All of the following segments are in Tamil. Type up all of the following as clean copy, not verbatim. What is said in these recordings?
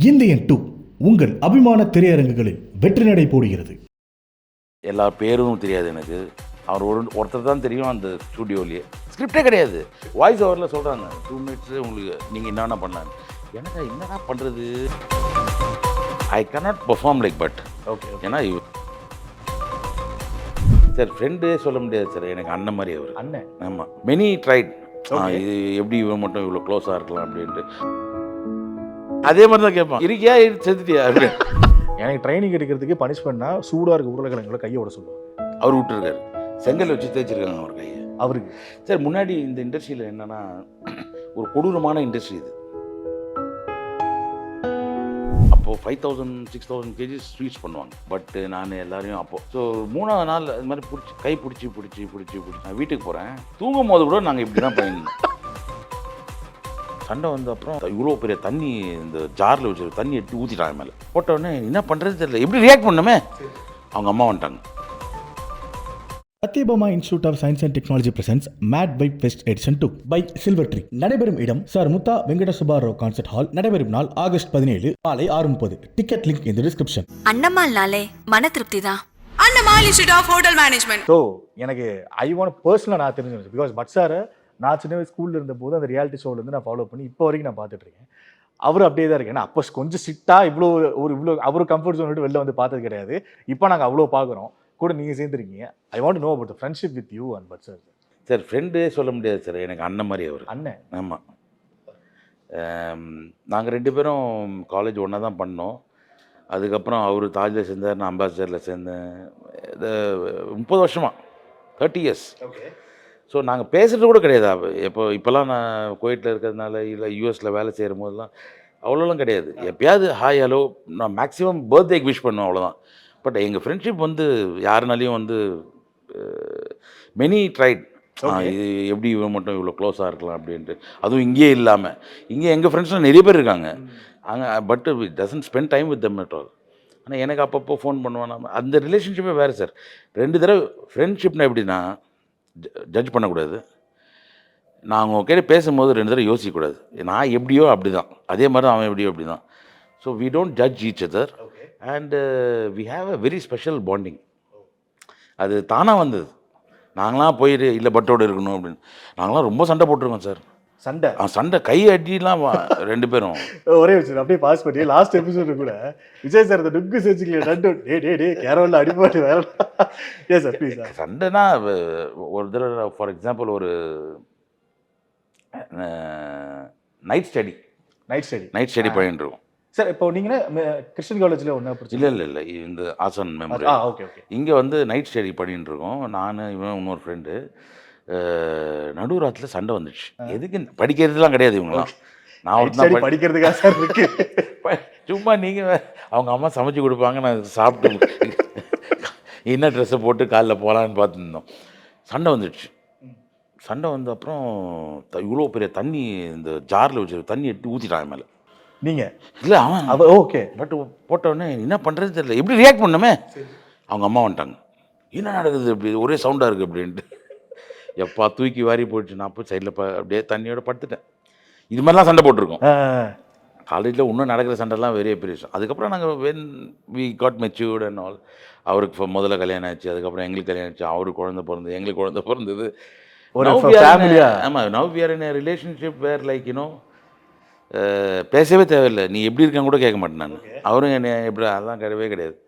இந்தியன் 2 உங்கள் அபிமான திரையரங்குகளில் வெற்றி நடை போடுகிறது. எல்லா பேரும் தெரியாது எனக்கு. அவர் ஒருத்தர் தான் தெரியும் அந்த ஸ்டூடியோலேயே. ஸ்கிரிப்டே கிடையாது. வாய்ஸ் ஓவரில் சொல்கிறாங்க 2 மினிட்ஸு உங்களுக்கு நீங்கள் என்னென்ன பண்ணலான்னு. எனக்கு என்னடா பண்ணுறது, I cannot perform like but okay. ஏன்னா சார் ஃப்ரெண்டே சொல்ல முடியாது சார், எனக்கு அண்ணன் மாதிரி அவர். அண்ணன்? ஆமாம், மெனி ட்ரைட். இது எப்படி இவன் மட்டும் இவ்வளோ க்ளோஸாக இருக்கலாம் அப்படின்ட்டு. அதே மாதிரி தான் கேட்பான், இருக்கியா செத்துட்டியா அப்படின்னு. எனக்கு ட்ரைனிங் எடுக்கிறதுக்கு பனிஷ்மெண்ட்னா சூடாக இருக்க உருளைக்கிழங்குல கையை விட சொல்லுவாங்க. அவர் விட்டுருக்காரு, செங்கல் வச்சு தேய்ச்சிருக்காங்க அவர் கையை. அவருக்கு சார் முன்னாடி இந்த இண்டஸ்ட்ரியில் என்னென்னா ஒரு கொடூரமான இண்டஸ்ட்ரி இது. அப்போது 5000 6000 கேஜிஸ் ஸ்வீட்ஸ் பண்ணுவாங்க. பட் நான் எல்லாரையும் அப்போது ஸோ 3ஆவது நாள் அது மாதிரி கை பிடிச்சி நான் வீட்டுக்கு போகிறேன். தூங்கும் போது கூட நாங்கள் இப்படி தான் பண்ணியிருந்தோம். சண்டை வந்த அப்புறம் இவ்வளோ பெரிய தண்ணி இந்த ஜாரில் வச்சு தண்ணி எடுத்து ஊற்றிட்டாங்க மேலே. போட்டோடனே என்ன பண்ணுறது தெரியல, எப்படி ரியாக்ட் பண்ணுமே. அவங்க அம்மா வந்துட்டாங்க. Sathyabama institute of science and technology presents made by best edition 2 by silver tree. நடைபெறும் இடம் சார் முத்தா வெங்கட சுப்பாராவ் கான்சர்ட் ஹால். நடைபெறும் நாள் ஆகஸ்ட் 17 காலை 6:30. டிக்கெட் லிங்க் இந்த டிஸ்கிரிப்ஷன். அண்ணமால்னாலே மன திருப்தி தான். Annamal institute of hotel management. So எனக்கு ஐ வாண்ட் பர்சனலாக நான் தெரிஞ்சு, பிகாஸ் பட் சாரை நான் சின்ன வயசு ஸ்கூலில் இருந்தபோது அந்த ரியாலிட்டி ஷோலேருந்து நான் ஃபாலோ பண்ணி இப்போ வரைக்கும் நான் பார்த்துட்ருக்கேன். அவர் அப்படியே தான் இருக்கு. ஏன்னா அப்போ கொஞ்சம் ஸ்ட்ரிக்டாக இவ்வளோ அவர் கம்ஃபர்ட் ஜோன் விட்டு வெளில வந்து பார்த்தது கிடையாது. இப்போ நாங்கள் அவ்வளோ பார்க்குறோம், கூட நீங்கள் சேர்ந்துருக்கீங்க. I want know about the friendship with you and but sir. Sir ஃப்ரெண்டே சொல்ல முடியாது சார், எனக்கு அண்ணன் மாதிரி அவர். அண்ணன்? ஆமாம். நாங்கள் 2 பேரும் காலேஜ் ஒன்றா தான் பண்ணோம். அதுக்கப்புறம் அவர் தாஜில் சேர்ந்தார், நான் அம்பாசிடரில் சேர்ந்தேன். இது 30 வருஷமாக 30 இயர்ஸ். ஓகே. ஸோ நாங்கள் பேசுகிறது கூட கிடையாது. இப்போல்லாம் நான் குவைட்டில் இருக்கிறதுனால இல்லை யூஎஸில் வேலை செய்கிற போதெல்லாம் அவ்வளோலாம் கிடையாது. எப்பயாவது ஹாய் ஹலோ, நான் மேக்ஸிமம் பர்த்டேக்கு விஷ் பண்ணுவேன், அவ்வளோதான். பட் எங்கள் ஃப்ரெண்ட்ஷிப் வந்து யாருனாலையும் வந்து மெனி ட்ரைட். இது எப்படி இவன் மட்டும் இவ்வளோ க்ளோஸாக இருக்கலாம் அப்படின்ட்டு. அதுவும் இங்கேயே இல்லாமல், இங்கே எங்கள் ஃப்ரெண்ட்ஸ்லாம் நிறைய பேர் இருக்காங்க அங்கே. But it doesn't spend time with them at all. ஆனால் எனக்கு அப்பப்போ ஃபோன் பண்ணுவான். அந்த ரிலேஷன்ஷிப்பே வேறு சார். 2 தடவை ஃப்ரெண்ட்ஷிப்னா எப்படின்னா ஜட்ஜ் பண்ணக்கூடாது. நான் அவங்க கிட்ட பேசும்போது 2 தடவை யோசிக்கக்கூடாது. நான் எப்படியோ அப்படி தான், அதே மாதிரி தான் அவன் எப்படியோ அப்படி தான். So we don't judge each other and we have a very special bonding. அது தானாக வந்தது. நாங்களாம் போயிட்டு இல்லை பட்டோடு இருக்கணும் அப்படின்னு. நாங்களாம் ரொம்ப சண்டை போட்டிருக்கோம் சார். சண்டை கை அடிலாம் 2 பேரும். ஒரே விஷயம் அப்படியே பாஸ் பண்ணி லாஸ்ட் எபிசோடு கூட விஜய் சார் இந்த டுக்கு சேர்த்துக்கல நண்டு டே கேரவல்ல அடிப்பாட்டு வேற. ஏ சார் ப்ளீஸ். சண்டைனா ஒரு தடவை ஃபார் எக்ஸாம்பிள் ஒரு நைட் ஸ்டடி பண்ணிட்டு இருக்கோம் சார். இப்போ நீங்கள் கிறிஸ்டியன் காலேஜில் ஒன்றா படிச்சு? இல்லை இந்த ஆசன் மெமரி. ஓகே. இங்கே வந்து நைட் ஸ்டடி பண்ணிட்டு இருக்கோம். நான் இவன் இன்னொரு ஃப்ரெண்டு. நடுராத்தில் சண்டை வந்துடுச்சு. எதுக்கு படிக்கிறதுலாம் கிடையாது இவங்களாம். நான் ஒரு படிக்கிறதுக்காக சார் இருக்கு. சும்மா நீங்கள் அவங்க அம்மா சமைச்சு கொடுப்பாங்க, நான் சாப்பிட்டு என்ன ட்ரெஸ்ஸை போட்டு காலைல போகலான்னு பார்த்துருந்தோம். சண்டை வந்துடுச்சு. சண்டை வந்த அப்புறம் இவ்வளோ பெரிய தண்ணி இந்த ஜாரில் வச்சு தண்ணி எடுத்து ஊற்றிட்டாங்க மேலே. நீங்கள்? இல்லை அவன். ஓகே. பட் போட்டோடனே என்ன பண்ணுறது தெரியல, எப்படி ரியாக்ட் பண்ணுமே. அவங்க அம்மா வந்துட்டாங்க. என்ன நடக்குது இப்படி ஒரே சவுண்டாக இருக்குது அப்படின்ட்டு. எப்பா தூக்கி வாரி போயிடுச்சு. நான் போய் சைடில் அப்படியே தண்ணியோட படுத்துட்டேன். இது மாதிரிலாம் சண்டை போட்டிருக்கோம் காலேஜில். இன்னும் நடக்கிற சண்டைலாம் பெரிய விஷயம். அதுக்கப்புறம் நாங்கள் when we got matured and all. அவருக்கு முதல்ல கல்யாணம் ஆச்சு, அதுக்கப்புறம் எங்களுக்கு கல்யாணம் ஆச்சு, அவருக்கு குழந்தை பிறந்தது, எங்களுக்கு குழந்தை பிறந்தது. ஆமாம், now we are in a relationship where like you know பேசவே தேவையில்லை. நீ எப்படி இருக்கான்னு கூட கேட்க மாட்டேன் நான். அவரும் என்ன எப்படி, அதெல்லாம் கிடையவே கிடையாது.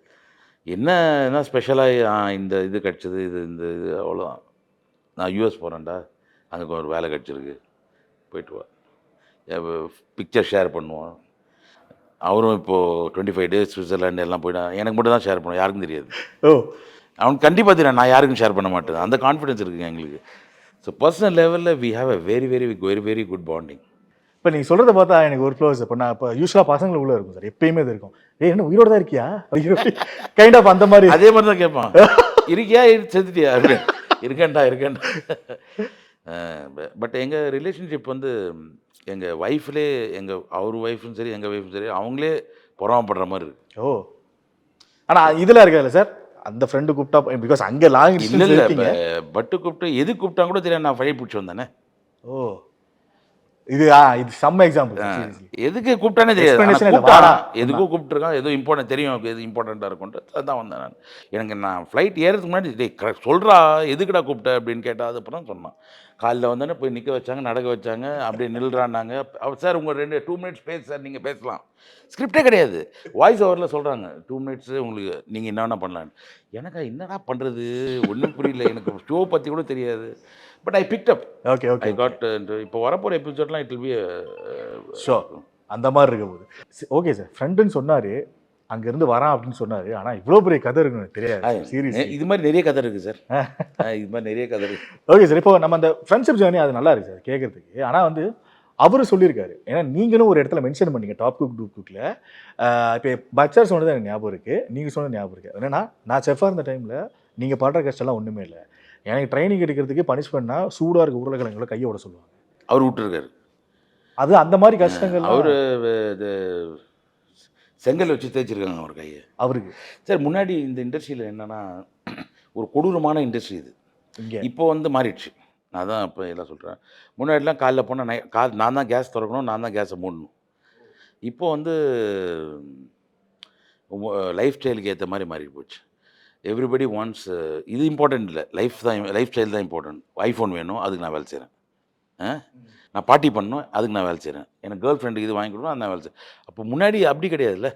என்ன ஸ்பெஷலாக இந்த இது கிடச்சிது, இந்த இது அவ்வளோதான். நான் யூஎஸ் போகிறேன்டா, அங்கே ஒரு வேலை கிடச்சிருக்கு, போயிட்டு வா, பிக்சர் ஷேர் பண்ணுவோம். அவரும் இப்போது 25 days சுவிட்சர்லாண்டு எல்லாம் போயிட்டா. எனக்கு மட்டும் தான் ஷேர் பண்ணுவோம், யாருக்கும் தெரியாது. அவனுக்கு கண்டிப்பாக தெரியும், நான் யாருக்கும் ஷேர் பண்ண மாட்டேன். அந்த கான்ஃபிடென்ஸ் இருக்குங்க எங்களுக்கு. ஸோ பர்சனல் லெவலில் we have a very very very very good bonding. இப்போ நீங்கள் சொல்கிறத பார்த்தா எனக்கு ஒரு க்ளோஸ். இப்போ நான் இப்போ யூஸ்வலாக பசங்களுக்கு உள்ளே இருக்கும் சார், எப்பயுமே இது இருக்கும். என்ன உயிரோட தான் இருக்கியா கைண்ட் ஆஃப் அந்த மாதிரி. அதே மாதிரி தான் கேட்பான், இருக்கியா செத்துட்டியா அப்படின்னு. இருக்கேன்டா. பட் எங்கள் ரிலேஷன்ஷிப் வந்து எங்கள் ஒய்ஃப்லே, அவர் ஒய்ஃபும் சரி எங்கள் ஒய்ஃபும் சரி அவங்களே பொறாமப்படுற மாதிரி இருக்கு. ஆனால் இதில் இருக்காதுல்ல சார், அந்த ஃப்ரெண்டு கூப்பிட்டா, பிகாஸ் அங்கே லாங் இல்லை பட்டு கூப்பிட்டு எது கூப்பிட்டா கூட தெரியாது, நான் ஃபைட் பிடிச்சி வந்தேனே. இது செம்ம எக்ஸாம்பிள். எதுக்கு கூப்பிட்டானே தெரியாது. ஆனா Explanation இல்ல, கூப்பிட்டானா, வாடா. எதுக்கும் கூப்பிட்டுருக்கான், ஏதோ இம்பார்ட்டன்ட் தெரியும், எது இம்பார்ட்டண்ட்டாக இருக்கும்ட்டு அதான் வந்தேன் நான். எனக்கு நான் ஃப்ளைட் ஏறதுக்கு முன்னாடி டேய் சொல்றா எதுக்குடா கூப்பிட்ட அப்படின்னு கேட்டா, அதுக்கப்புறம் சொன்னான். காலைல வந்தோடனே போய் நிற்க வச்சாங்க, நடக்க வச்சாங்க, அப்படியே நில்றான்னாங்க. சார் உங்கள் 2 மினிட்ஸ் பேச சார், நீங்கள் பேசலாம். ஸ்கிரிப்டே கிடையாது, வாய்ஸ் ஓவரில் சொல்கிறாங்க 2 மினிட்ஸு உங்களுக்கு நீங்கள் என்ன வேணால் பண்ணலான்னு. எனக்கு என்னடா பண்ணுறது ஒன்றும் புரியல, எனக்கு ஷோ பற்றி கூட தெரியாது. But I picked up. Okay okay. I got. இப்போ வரப்போகிற எபிசோட்லாம் இட் வில் பி ஷோ அந்த மாதிரி இருக்க போகுது. ஓகே சார், ஃப்ரெண்டுன்னு சொன்னார், அங்கேருந்து வரான் அப்படின்னு சொன்னார். ஆனால் இவ்வளோ பெரிய கதை இருக்குன்னு எனக்கு தெரியாது. சீரியஸ் இது மாதிரி நிறைய கதை இருக்குது சார். இது மாதிரி நிறைய கதை இருக்குது. ஓகே சார், இப்போ நம்ம அந்த ஃப்ரெண்ட்ஷிப் ஜேர்னி அது நல்லா இருக்குது சார் கேட்குறதுக்கு. ஆனால் வந்து அவரு சொல்லியிருக்காரு, ஏன்னா நீங்களும் ஒரு இடத்துல மென்ஷன் பண்ணீங்க டாப் குக் டூ குக்கில். இப்போ பச்சார் சொன்னது எனக்கு ஞாபகம் இருக்குது, நீங்கள் சொன்னது ஞாபகம் இருக்குது. என்னன்னா நான் செஃபாக இருந்த டைமில் நீங்கள் படுற கஷ்டம்லாம் ஒன்றுமே இல்லை. எனக்கு ட்ரைனிங் எடுக்கிறதுக்கு பனிஷ்மெண்ட்னா சூடாக இருக்க உருளைக்கிழங்குல கையை விட சொல்லுவாங்க. அவர் விட்டுருக்காரு. அது அந்த மாதிரி கஷ்டங்கள் அவர் இது செங்கல் வச்சு தேய்ச்சிருக்காங்க அவர் கையை அவருக்கு. சார் முன்னாடி இந்த இண்டஸ்ட்ரியில் என்னென்னா ஒரு கொடூரமான இண்டஸ்ட்ரி இது. இங்கே இப்போ வந்து மாறிடுச்சு. நான் தான் இப்போ எல்லாம் சொல்கிறேன். முன்னாடிலாம் காலைல போனால் நான் தான் கேஸ் திறக்கணும், நான் தான் கேஸை மூடணும். இப்போ வந்து லைஃப் ஸ்டைலுக்கு ஏற்ற மாதிரி மாறி போச்சு. Everybody wants. இது இம்பார்ட்டன்ட் இல்லை, லைஃப் ஸ்டைல் தான் இம்பார்ட்டன்ட். ஐஃபோன் வேணும், அதுக்கு நான் வேலை செய்கிறேன். நான் பார்ட்டி பண்ணணும், அதுக்கு நான் வேலை செய்கிறேன். எனக்கு கேர்ள் ஃப்ரெண்டுக்கு இது வாங்கி கொடுக்கணும், அது நான் வேலை செய்கிறேன். அப்போ முன்னாடி அப்படி கிடையாதுல்ல.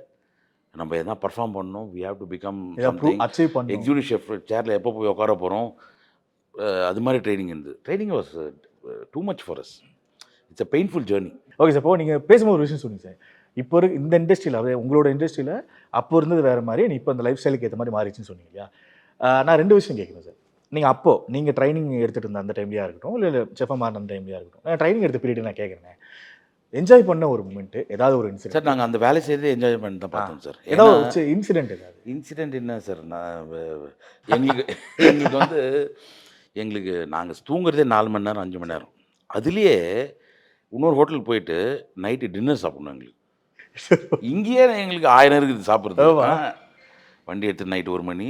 நம்ம எதனா பர்ஃபார்ம் பண்ணணும், we have to become something. Achieve பண்ணி எக்ஸிக்யூட்டிவ் ஷெஃப் சேரில் எப்போ போய் உட்கார போகிறோம், அது மாதிரி ட்ரைனிங் இருந்தது. Training was too much for us. It's a painful journey. Okay sir, இப்போ நீங்கள் பேசும்போது ஒரு விஷயம் சொன்னீங்க சார். இப்போ இந்த இண்டஸ்ட்ரியில், அதாவது உங்களோட இண்டஸ்ட்ரியில் அப்போ இருந்தது வேறு மாதிரி, நீ இப்போ அந்த லைஃப் ஸ்டைலுக்கு ஏற்ற மாதிரி மாறிச்சுன்னு சொன்னீங்க இல்லையா? நான் 2 விஷயம் கேட்குறேன் சார். நீங்கள் ட்ரைனிங் எடுத்துகிட்டு இருந்த அந்த டைம்லையாக இருக்கட்டும், இல்லை செஃபாக மாறின அந்த டைம்லையாக இருக்கட்டும், நான் ட்ரைனிங் எடுத்த பீரியட் நான் கேட்குறேன், என்ஜாய் பண்ண ஒரு மூமெண்ட்டு, ஏதாவது ஒரு இன்சிடென்ட்? சார் நாங்கள் அந்த வேலை செய்தே என்ஜாய் பண்ணி தான் பார்த்தோம் சார். ஏதாவது இன்சிடென்ட் ஏதாவது? இன்சிடென்ட் என்ன சார், நான் எங்களுக்கு வந்து நாங்கள் தூங்குறதே 4 மணி நேரம் 5 மணி நேரம். அதுலேயே இன்னொரு ஹோட்டலுக்கு போயிட்டு நைட்டு டின்னர் சாப்பிடணும். எங்களுக்கு இங்கேயே எங்களுக்கு 1000 இருக்குது சாப்பிட்றது. வண்டி எடுத்து நைட்டு 1 மணி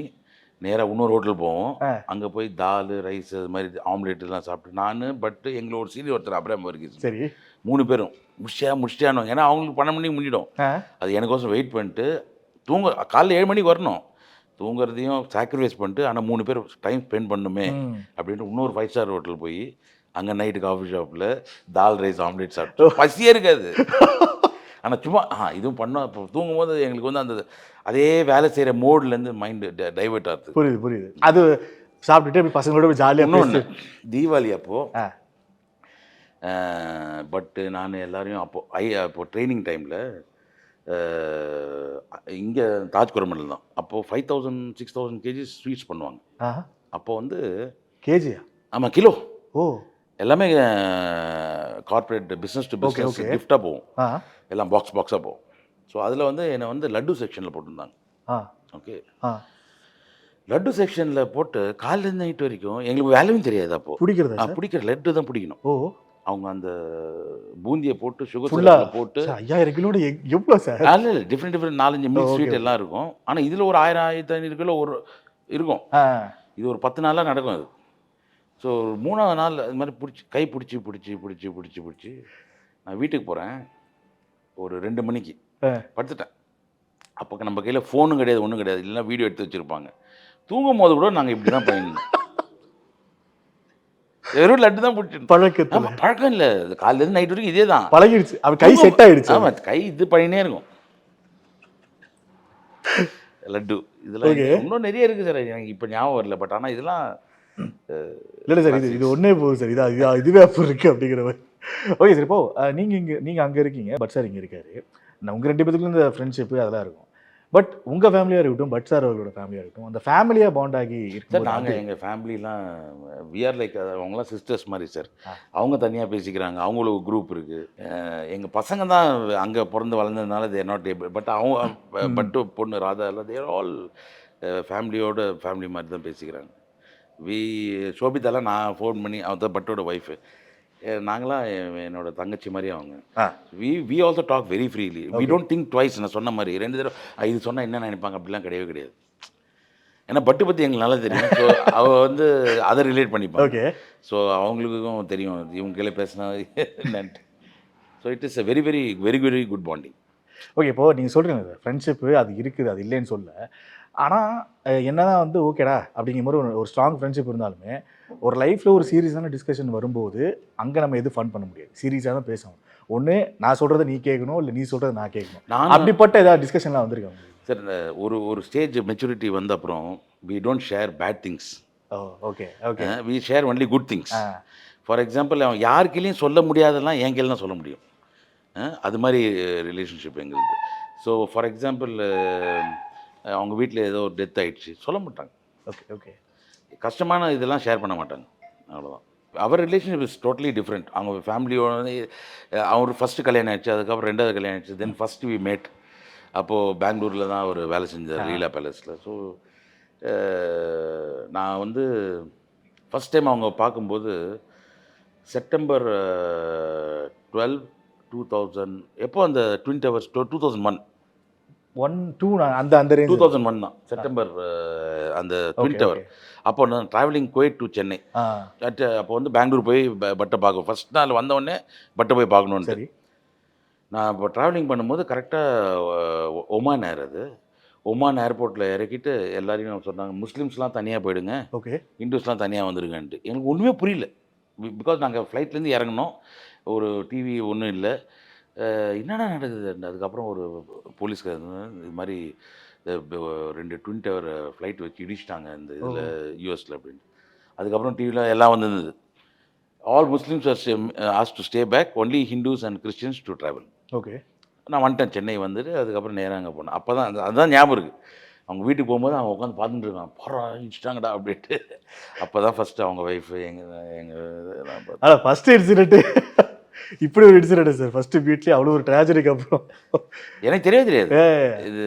நேராக இன்னொரு ஹோட்டல் போவோம். அங்கே போய் தால் ரைஸ் அது மாதிரி ஆம்லேட்லாம் சாப்பிட்டு நான் பட்டு எங்களோட சீனியர் ஒருத்தர் அப்புறம் வரைக்கும் சரி 3 பேரும் முடிச்சிட்டானோ. ஏன்னா அவங்களுக்கு 12 மணிக்கு முடிஞ்சிடும். அது எனக்கோசம் வெயிட் பண்ணிட்டு காலைல 7 மணிக்கு வரணும். தூங்குறதையும் சாக்ரிஃபைஸ் பண்ணிட்டு, ஆனால் 3 பேர் டைம் ஸ்பெண்ட் பண்ணுமே அப்படின்ட்டு இன்னொரு 5 ஸ்டார் ஹோட்டல் போய் அங்கே நைட்டு காஃபி ஷாப்பில் தால் ரைஸ் ஆம்லேட் சாப்பிட்டு பசியே இருக்காது. ஆனால் சும்மா இதுவும் பண்ணோம். இப்போ தூங்கும்போது எங்களுக்கு வந்து அந்த அதே வேலை செய்கிற மோட்லேருந்து மைண்டு டைவெர்ட் ஆகுது. புரியுது. அது சாப்பிட்டுட்டு இப்படி பசங்களோட போய் ஜாலியாக இன்னொன்று தீபாவளி அப்போது பட்டு நான் எல்லோரையும் அப்போது ட்ரைனிங் டைமில் இங்கே தாஜ்குரமலில் தான். அப்போது 5000 6000 கேஜி ஸ்வீட்ஸ் பண்ணுவாங்க. அப்போது வந்து கேஜியா? ஆமாம், கிலோ. ஓ, எல்லாமே கார்ப்பரேட் பிஸ்னஸ் டு பிஸ்னஸ் கிஃப்டாக போகும். எல்லாம் பாக்ஸாக போகும். ஸோ அதில் வந்து என்னை வந்து லட்டு செக்ஷனில் போட்டிருந்தாங்க. ஓகே, லட்டு செக்ஷனில் போட்டு காலையில் நைட் வரைக்கும் எங்களுக்கு வேலையும் தெரியாது. அப்போது பிடிக்கிற லட்டு தான் பிடிக்கணும். ஓ, அவங்க அந்த பூந்தியை போட்டு சுகர் போட்டு 5000 கிலோட எவ்வளோ சார்? இல்லை டிஃப்ரெண்ட் 4-5 மில்க் ஸ்வீட் எல்லாம் இருக்கும். ஆனால் இதில் ஒரு 1000-1500 கிலோ ஒரு இருக்கும். இது ஒரு 10 நாளாக நடக்கும் அது. ஸோ 3ஆவது நாள் அது மாதிரி கை பிடிச்சி நான் வீட்டுக்கு போகிறேன். ஒரு 2 மணிக்கு படுத்துட்டேன். அப்போ நம்ம கையில் ஃபோனும் கிடையாது, ஒன்றும் கிடையாது. இல்லைன்னா வீடியோ எடுத்து வச்சுருப்பாங்க. தூங்கும் போது கூட நாங்கள் இப்படி தான் பண்ணியிருந்தோம். வெறும் லட்டு தான் பிடிச்சி பழக்கம் இல்லை. காலையிலேருந்து நைட் வரைக்கும் இதே தான் பழகிடுச்சு. அவர் கை செட் ஆகிடுச்சு. ஆமாம், கை இது பண்ணினே இருக்கும். லட்டு இதெல்லாம் இன்னும் நிறைய இருக்குது சார், எனக்கு இப்போ ஞாபகம் வரல. பட் ஆனால் இதெல்லாம் இல்லை சார், இது ஒன்றே போகுது சார். இதுவே அப்போ இருக்குது அப்படிங்கிற மாதிரி. ஓகே சார், இப்போ நீங்கள் அங்கே இருக்கீங்க, பட் சார் இங்கே இருக்காரு. உங்கள் 2 பேத்துக்குள்ள இந்த ஃப்ரெண்ட்ஷிப்பு அதெல்லாம் இருக்கும். பட் உங்கள் ஃபேமிலியாக இருக்கட்டும், பட் சார் அவர்களோட ஃபேமிலியாக இருக்கட்டும், அந்த ஃபேமிலியாக பாண்ட் ஆகி இருக்கு சார். நாங்கள் எங்கள் ஃபேமிலிலாம் வி ஆர் லைக் அவங்களாம் சிஸ்டர்ஸ் மாதிரி சார். அவங்க தனியாக பேசிக்கிறாங்க, அவங்களுக்கு குரூப் இருக்குது. எங்கள் பசங்க தான் அங்கே பிறந்து வளர்ந்ததுனால தேர் நாட் ஏபிள். பட் அவங்க பட்டு பொண்ணு ராதா எல்லாம் தேர் ஆல் ஃபேமிலி மாதிரி தான் பேசிக்கிறாங்க. ஷோபிதாலாம் நான் ஃபோன் பண்ணி அவன் பட்டோட ஒய்ஃபு, நாங்களாம் என்னோட தங்கச்சி மாதிரி அவங்க. We also talk very freely. We don't think twice. நான் சொன்ன மாதிரி 2 தடவை இது சொன்னால் என்ன நினைப்பாங்க அப்படிலாம் கிடையவே கிடையாது. ஏன்னா பட்டு பற்றி எங்களுக்கு நல்லா தெரியும். ஸோ அவள் வந்து அதை ரிலேட் பண்ணிப்பாங்க. ஓகே, ஸோ அவங்களுக்கும் தெரியும் இவங்க கீழே பேசினா என்னன்ட்டு. So it is a very very very very good bonding. Okay, இப்போ நீங்கள் சொல்கிறீங்க ஃப்ரெண்ட்ஷிப்பு அது இருக்குது, அது இல்லைன்னு சொல்ல. ஆனால் என்னதான் வந்து ஓகேடா அப்படிங்கிற மாதிரி ஒரு ஸ்ட்ராங் ஃப்ரெண்ட்ஷிப் இருந்தாலுமே ஒரு லைஃப்பில் ஒரு சீரியஸான டிஸ்கஷன் வரும்போது அங்கே நம்ம எதுவும் ஃபன் பண்ண முடியாது. சீரியஸாக தான் பேசணும். ஒன்று நான் சொல்கிறத நீ கேட்கணும், இல்லை நீ சொல்கிறத நான் கேட்கணும். அப்படிப்பட்ட ஏதாவது டிஸ்கஷன்லாம் வந்திருக்காங்க? சார் ஒரு ஸ்டேஜ் மெச்சூரிட்டி வந்த அப்புறம் we don't share bad things. Oh okay okay. We share only good things. For example அவன் யாருக்கிலையும் சொல்ல முடியாதெல்லாம் என் கையில் தான் சொல்ல முடியும். அது மாதிரி ரிலேஷன்ஷிப் எங்களுக்கு. ஸோ ஃபார் எக்ஸாம்பிள் அவங்க வீட்டில் ஏதோ ஒரு டெத் ஆகிடுச்சு சொல்ல மாட்டாங்க. Okay okay. கஷ்டமான இதெல்லாம் ஷேர் பண்ண மாட்டாங்க. அவ்வளோதான். அவர் ரிலேஷன்ஷிப் இஸ் டோட்டலி டிஃப்ரெண்ட். அவங்க ஃபேமிலியோட அவர் ஃபஸ்ட்டு கல்யாணம் ஆயிடுச்சு, அதுக்கப்புறம் 2வது கல்யாணம் ஆயிடுச்சு. Then first we met. அப்போது பெங்களூரில் தான் அவர் வேலை செஞ்சார், லீலா பேலஸில். ஸோ நான் வந்து ஃபஸ்ட் டைம் அவங்க பார்க்கும்போது செப்டம்பர் 12, 2000 எப்போ அந்த ட்வின் டவர்ஸ் 2001 அந்த அந்த ரேஞ்ச் 2001 தான் செப்டம்பர் அந்த ட்வின் டவர். அப்போ நான் ட்ராவலிங் குவைட் டு சென்னை. அப்போ வந்து பெங்களூர் போய் பட்டை பார்க்க ஃபஸ்ட் நாள் வந்தவொடனே பட்டை போய் பார்க்கணுன்னு. சரி. நான் இப்போ ட்ராவலிங் பண்ணும்போது கரெக்டாக ஒமான் ஏர், அது ஒமான் ஏர்போர்ட்டில் இறக்கிட்டு எல்லாரையும் சொன்னாங்க முஸ்லீம்ஸ்லாம் தனியாக போயிடுங்க, ஓகே, இந்துஸ்லாம் தனியாக வந்துருங்கன்ட்டு. எனக்கு ஒன்றுமே புரியல. பிகாஸ் நாங்கள் ஃப்ளைட்லேருந்து இறங்கினோம், ஒரு டிவி ஒன்றும் இல்லை, என்னடா நடக்குது. அதுக்கப்புறம் ஒரு போலீஸ்கார் இது மாதிரி 2 ட்வின் டவர் ஃப்ளைட் வச்சு இடிச்சிட்டாங்க இந்த இதில் யூஎஸில் அப்படின்னு. அதுக்கப்புறம் டிவியில் எல்லாம் வந்திருந்தது. All Muslims has to stay back, only Hindus and Christians to travel. Okay. நான் வந்துட்டேன், சென்னை வந்துட்டு அதுக்கப்புறம் நேராக அங்கே போனேன். அப்போ தான் அதுதான் ஞாபகம் இருக்குது. அவங்க வீட்டுக்கு போகும்போது அவங்க உட்காந்து பார்த்துட்டு இருக்கான், போகிறா இடிச்சிட்டாங்கடா அப்படின்ட்டு. அப்போ தான் ஃபஸ்ட்டு அவங்க ஒய்ஃபு எங்கள் அதான் ஃபஸ்ட்டு இன்சிடென்ட்டு. இப்படி ஒரு இன்சிடென்ட் சார் ஃபஸ்ட்டு வீட்லேயே அவ்வளோ ஒரு ட்ராஜடிக்கு அப்புறம் எனக்கு தெரியவே தெரியாது. இது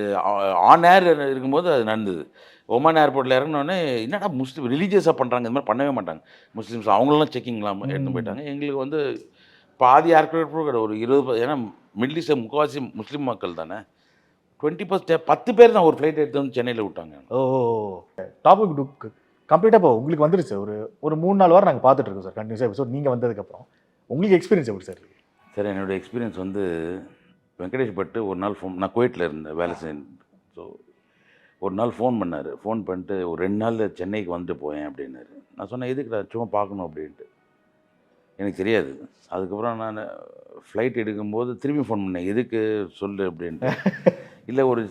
ஆன் ஏர் இருக்கும்போது அது நடந்தது. ஒமான் ஏர்போர்ட்டில் இறங்கினோடனே என்னடா முஸ்லீம் ரிலீஜியஸாக பண்ணுறாங்க, இந்த மாதிரி பண்ணவே மாட்டாங்க முஸ்லீம்ஸ். அவங்களும் செக்கிங்லாம் எடுத்து போயிட்டாங்க. எங்களுக்கு வந்து பாதி ஏர்க்ராஃப்ட் கூட ஒரு 20, ஏன்னா மிடில் ஈஸ்ட் முக்கால்வாசி முஸ்லீம் மக்கள் தானே. 20% 10 பேர் தான் ஒரு ஃப்ளைட் எடுத்து வந்து சென்னையில் விட்டாங்க. ஓ டாபிக் கம்ப்ளீட்டாக இப்போ உங்களுக்கு வந்துருச்சு. ஒரு 3-4 வாரம் நாங்கள் பார்த்துட்டு இருக்கோம் சார் கண்டினியூஸாக எபிசோட். நீங்கள் வந்ததுக்கப்புறம் உங்களுக்கு எக்ஸ்பீரியன்ஸ் எப்படி சார்? சார் என்னோடய எக்ஸ்பீரியன்ஸ் வந்து வெங்கடேஷ் பட்டு ஒரு நாள் நான் குவைட்டில் இருந்தேன் வேலை செய்யணும். ஸோ ஒரு நாள் ஃபோன் பண்ணார். ஃபோன் பண்ணிட்டு ஒரு 2 நாளில் சென்னைக்கு வந்துட்டு போயேன் அப்படின்னாரு. நான் சொன்னேன் எதுக்குடா, சும்மா பார்க்கணும் அப்படின்ட்டு. எனக்கு தெரியாது. அதுக்கப்புறம் நான் ஃப்ளைட் எடுக்கும்போது திரும்பி ஃபோன் பண்ணேன், எதுக்கு சொல்லு அப்படின்ட்டு. இல்லை ஒரு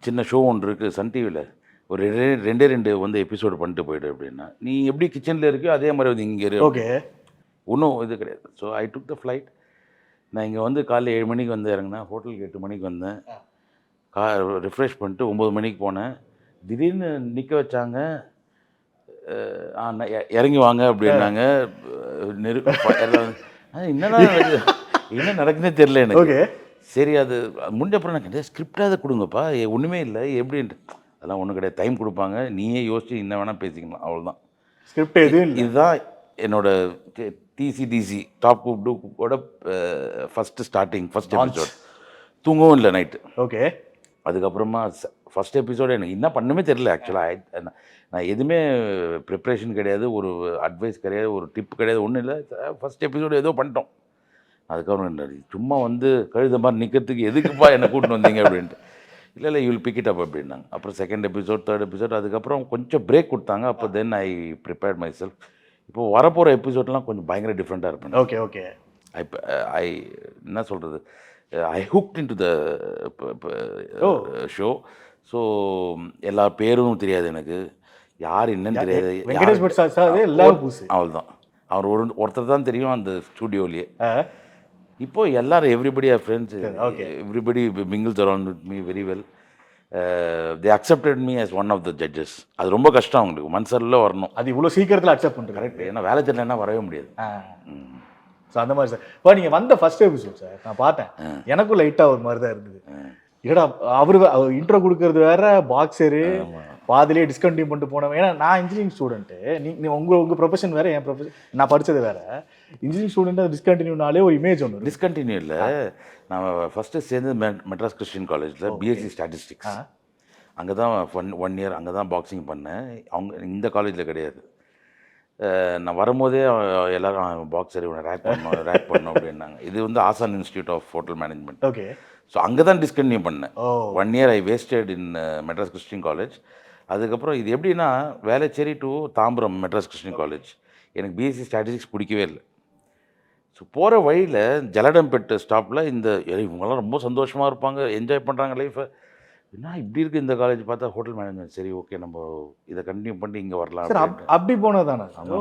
சின்ன ஷோ ஒன்று இருக்குது சன் டிவியில், ஒரு 2 வந்து எபிசோடு பண்ணிட்டு போய்டு அப்படின்னா. நீ எப்படி கிச்சனில் இருக்கியோ அதே மாதிரி வந்து இங்கே இரு. ஓகே. ஒன்றும் இது கிடையாது. So I took the flight. நான் இங்கே வந்து காலைல 7 மணிக்கு வந்து இறங்கினேன். ஹோட்டலுக்கு 8 மணிக்கு வந்தேன். ரிஃப்ரெஷ் பண்ணிட்டு 9 மணிக்கு போனேன். திடீர்னு நிற்க வச்சாங்க. இறங்கி வாங்க அப்படின்னாங்க. என்னடா என்ன நடக்குதுன்னே தெரில எனக்கு. ஓகே. சரி, அது முடிஞ்ச அப்புறம் நான் கேட்டேன், ஸ்கிரிப்டாக கொடுங்கப்பா, ஒன்றுமே இல்லை எப்படின்ட்டு. அதெல்லாம் ஒன்றும் கிடையாது, டைம் கொடுப்பாங்க, நீயே யோசிச்சு என்ன வேணால் பேசிக்கலாம், அவ்வளோதான். ஸ்கிரிப்ட் எதுவும் இதுதான் என்னோட டிசிடிசி டாப் குரூப்போட ஃபஸ்ட்டு ஃபஸ்ட் எபிசோட். தூங்கவும் இல்லை நைட்டு. ஓகே. அதுக்கப்புறமா ஃபஸ்ட் எபிசோடு எனக்கு என்ன பண்ணுமே தெரியல. ஆக்சுவலாக நான் எதுவுமே ப்ரிப்ரேஷன் கிடையாது, ஒரு அட்வைஸ் கிடையாது, ஒரு டிப் கிடையாது, ஒன்றும் இல்லை. ஃபஸ்ட் எபிசோடு ஏதோ பண்ணிட்டோம். அதுக்கப்புறம் சும்மா வந்து கழுத மாதிரி நிற்கிறதுக்கு எதுக்குப்பா என்னை கூட்டின்னு வந்தீங்க அப்படின்ட்டு. இல்லை you will big it up அப்படின்னாங்க. அப்புறம் செகண்ட் எபிசோட், தேர்ட் எபிசோட், அதுக்கப்புறம் கொஞ்சம் பிரேக் கொடுத்தாங்க. அப்போ தென் ஐ ப்ரிப்பேர்ட் மை செல்ஃப். இப்போது வரப்போகிற எபிசோட்லாம் கொஞ்சம் பயங்கர டிஃப்ரெண்ட்டாக இருப்பேன். Okay okay. ஐ என்ன சொல்கிறது, I hooked in to the show. So எல்லா பேரும் தெரியாது எனக்கு, யார் என்னன்னு தெரியாது. அவ்வளோதான், அவர் ஒருத்தர் தான் தெரியும் அந்த ஸ்டூடியோலேயே. இப்போது எல்லாரும் everybody are friends, everybody mingles around with me very well. They accepted me as one of the judges. அது ரொம்ப கஷ்டம் அவங்களுக்கு, மனசில் வரணும். அது இவ்வளோ சீக்கிரத்தில் அக்செப்ட் பண்ணுறது கரெக்ட். ஏன்னா வேலை தெரியலன்னா வரவே முடியாது. ஸோ அந்த மாதிரி சார். இப்போ நீங்கள் வந்த ஃபர்ஸ்ட் எபிசோட் சார் நான் பார்த்தேன், எனக்கும் லைட்டாக ஒரு மாதிரி தான் இருந்தது. இல்லைடா அவரு இன்ட்ரோ கொடுக்கறது வேற, பாக்ஸரு பாதிலே டிஸ்கண்டினியூ பண்ணிட்டு போனவன். ஏன்னா நான் இன்ஜினியரிங் ஸ்டூடெண்ட்டு, நீ உங்கள் ப்ரொஃபஷன் வேறு, என் ப்ரொஃபஷன் நான் படித்தது வேறு. இன்ஜினியரிங் ஸ்டூடெண்ட்டு டிஸ்கண்டினியூனாலே ஒரு இமேஜ் ஒன்று. டிஸ்கண்டினியூ இல்லை, நான் ஃபஸ்ட்டு சேர்ந்து மெட்ராஸ் கிறிஸ்டியன் காலேஜில் பிஎஸ்சி ஸ்டாட்டிஸ்டிக்ஸ். அங்கே தான் 1 இயர் அங்கே தான் பாக்ஸிங் பண்ணேன். அவங்க இந்த காலேஜில் கிடையாது. நான் வரும்போதே எல்லாரும் பாக்ஸர் இவனை ரேக் பண்ணணும் அப்படின்னாங்க. இது வந்து Asan institute of hotel management. Okay. So அங்கே தான் டிஸ்கன்டினியூ பண்ணேன். Oh 1 year I wasted in Madras Christian college. அதுக்கப்புறம் இது எப்படின்னா Velachery to Tambaram Madras Christian college. எனக்கு பிஎஸ்சி ஸ்ட்ராட்டஜிக்ஸ் பிடிக்கவே இல்லை. ஸோ போகிற வழியில் ஜலடம்பெட்டு ஸ்டாப்பில் இவங்கெல்லாம் ரொம்ப சந்தோஷமாக இருப்பாங்க, என்ஜாய் பண்ணுறாங்க லைஃப்பை. என்ன இப்படி இருக்குது இந்த காலேஜ் பார்த்தா ஹோட்டல் மேனேஜ்மெண்ட். சரி ஓகே நம்ம இதை கண்டினியூ பண்ணி இங்கே வரலாம் சார் அப்படின்ட்டு. அப்படி போனதானே? ஓ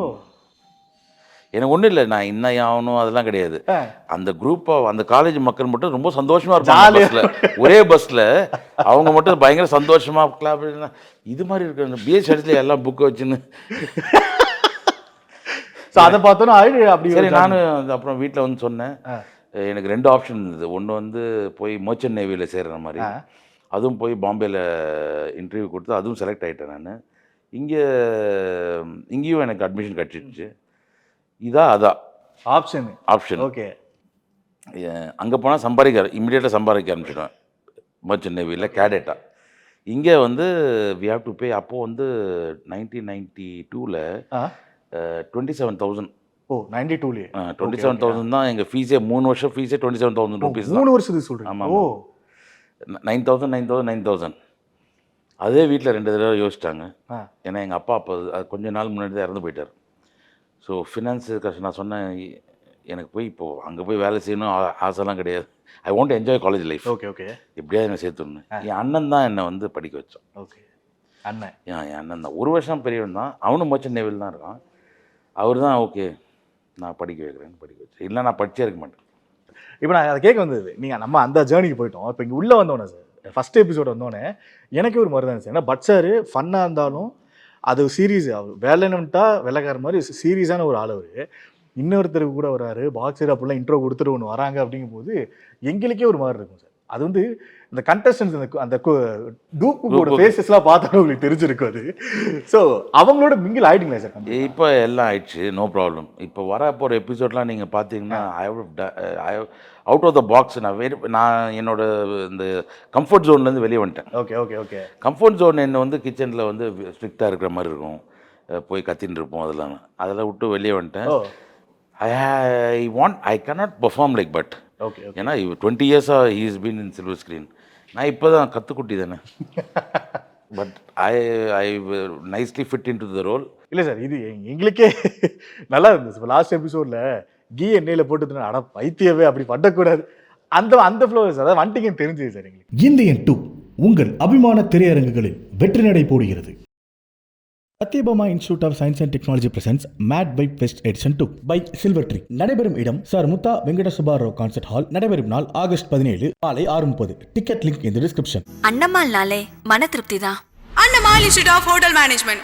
எனக்கு ஒன்றும் இல்லை, நான் இன்னும் ஆகணும் அதெல்லாம் கிடையாது. ஆ. அந்த குரூப்பாக அந்த காலேஜ் மக்கள் மட்டும் ரொம்ப சந்தோஷமாக இருப்பாங்க பஸ்ஸில், ஒரே பஸ்ஸில் அவங்க மட்டும் பயங்கர சந்தோஷமாக கிளாப். இது மாதிரி இருக்கு அந்த பிஎஸ்சி இடத்துல எல்லாம் புக்கை வச்சுன்னு. ஸோ அதை பார்த்தோன்னா அப்படி சரி நானும் அப்புறம் வீட்டில் வந்து சொன்னேன். எனக்கு 2 ஆப்ஷன் இருந்தது. ஒன்று வந்து போய் மர்ச்சன்ட் நேவியில் சேர்கிற மாதிரி, அதுவும் போய் பாம்பேயில் இன்டர்வியூ கொடுத்து அதுவும் செலக்ட் ஆகிட்டேன் நான். இங்கேயும் எனக்கு அட்மிஷன் கிடச்சிடுச்சு. அதான் ஆப்ஷன். ஓகே. அங்கே போனால் இம்மிடியேட்டாக சம்பாதிக்க ஆரம்பிச்சிடுவேன் மர்ச்சன்ட் நேவியில் கேடேட்டாக. இங்கே வந்து வி ஹாவ் டு பே. அப்போது வந்து 1992ல் 27,000. ஓ 92லே 27,000 தான் எங்கள் ஃபீஸே. 3 வருஷம் ஃபீஸே 27,000 rupees தான். 3 வருஷத்துக்கு சொல்கிறேன். ஆமாம். ஓ 9,000. அதே வீட்டில் 2 தடவை யோசிச்சிட்டாங்க. ஆ. ஏன்னா எங்கள் அப்பா அப்போ அது கொஞ்ச நாள் முன்னாடி தான் இறந்து போயிட்டார். ஸோ ஃபினான்ஸ் கஷ்டம். நான் சொன்னேன் எனக்கு போய் இப்போது அங்கே போய் வேலை செய்யணும் ஆசைலாம் கிடையாது. I want enjoy college life. Okay okay. எப்படியாவது என்னை சேர்த்துடணும். என் அண்ணன் தான் என்னை வந்து படிக்க வச்சான். ஓகே. அண்ணன் என் அண்ணன் தான் 1 வருஷம் பெரியவன் தான். அவனும் மர்ச்சன்ட் நேவியில் தான் இருக்கான். அவர் தான் ஓகே நான் படிக்க வைக்கிறேன்னு படிக்க வச்சேன். இல்லை நான் படிச்சே இருக்க மாட்டேன். இப்போ நான் அதை கேட்க வந்தது, நீங்கள் நம்ம அந்த ஜேர்னிக்கு போயிட்டோம். இப்போ இங்கே உள்ளே வந்தோன்னே சார் ஃபஸ்ட் எபிசோடு வந்தோடனே எனக்கே ஒரு மாதிரி தான் இருந்துச்சு. ஏன்னா பட் சார் ஃபன்னாக இருந்தாலும் அது சீரியஸ், அவர் வேலைன்னுட்டா வெள்ளைக்கார மாதிரி சீரியஸான ஒரு ஆள். அவர் இன்னொருத்தருக்கு கூட வராரு பாக்ஸர் அப்படிலாம் இன்ட்ரோ கொடுத்துட்டு ஒன்று வராங்க. அப்படிங்கும்போது எங்களுக்கே ஒரு மாதிரி இருக்கும் சார். அது வந்து இந்த கண்டஸ்டன்ஸ் அந்த டூப்போட ஃபேஸஸ்லாம் பார்த்தா உங்களுக்கு தெரிஞ்சிருக்கும் அது. ஸோ அவங்களோட மிங்கில் ஆகிடுங்களா சார்? இப்போ எல்லாம் ஆயிடுச்சு, நோ ப்ராப்ளம். இப்போ வர போகிற எபிசோட்லாம் நீங்கள் பார்த்தீங்கன்னா I out of the box. நான் என்னோட இந்த கம்ஃபர்ட் ஜோன்லேருந்து வெளியே வந்துட்டேன். Okay okay okay. Comfort zone என்ன வந்து கிச்சனில் வந்து ஸ்ட்ரிக்டாக இருக்கிற மாதிரி இருக்கும், போய் கத்தின்னு இருப்போம். அதெல்லாம் விட்டு வெளியே வந்துட்டேன். ஐ cannot perform like but. Okay. ஏன்னா 20 இயர்ஸாக he has been in silver screen. நான் இப்போ தான் கற்றுக்குட்டி தானே. But I nicely fit into the role. இல்லை சார் இது எங்களுக்கே நல்லா இருந்துச்சு. இப்போ லாஸ்ட் எபிசோடில் கீ எண்ணெயில் போட்டு அட பைத்தியவே அப்படி பண்ணக்கூடாது அந்த ஃப்ளோஸ் அதாவது வண்டிங்கன்னு தெரிஞ்சுது சார் எங்களுக்கு. இந்தியன் 2 உங்கள் அபிமான திரையரங்குகளில் வெற்றி நடை போடுகிறது. Sathyabama institute of science and technology presents made by best edition 2 by silver tree. நடைபெறும் இடம் சார் முத்தா வெங்கட சுபாராவ் கான்சர்ட் ஹால். நடைபெறும் நாள் ஆகஸ்ட் 17 மாலை 6:30. டிக்கெட் லிங்க் இந்த டிஸ்கிரிப்ஷன். அண்ணம்மாள்னாலே மன திருப்தி தான். Annamal Institute of Hotel Management.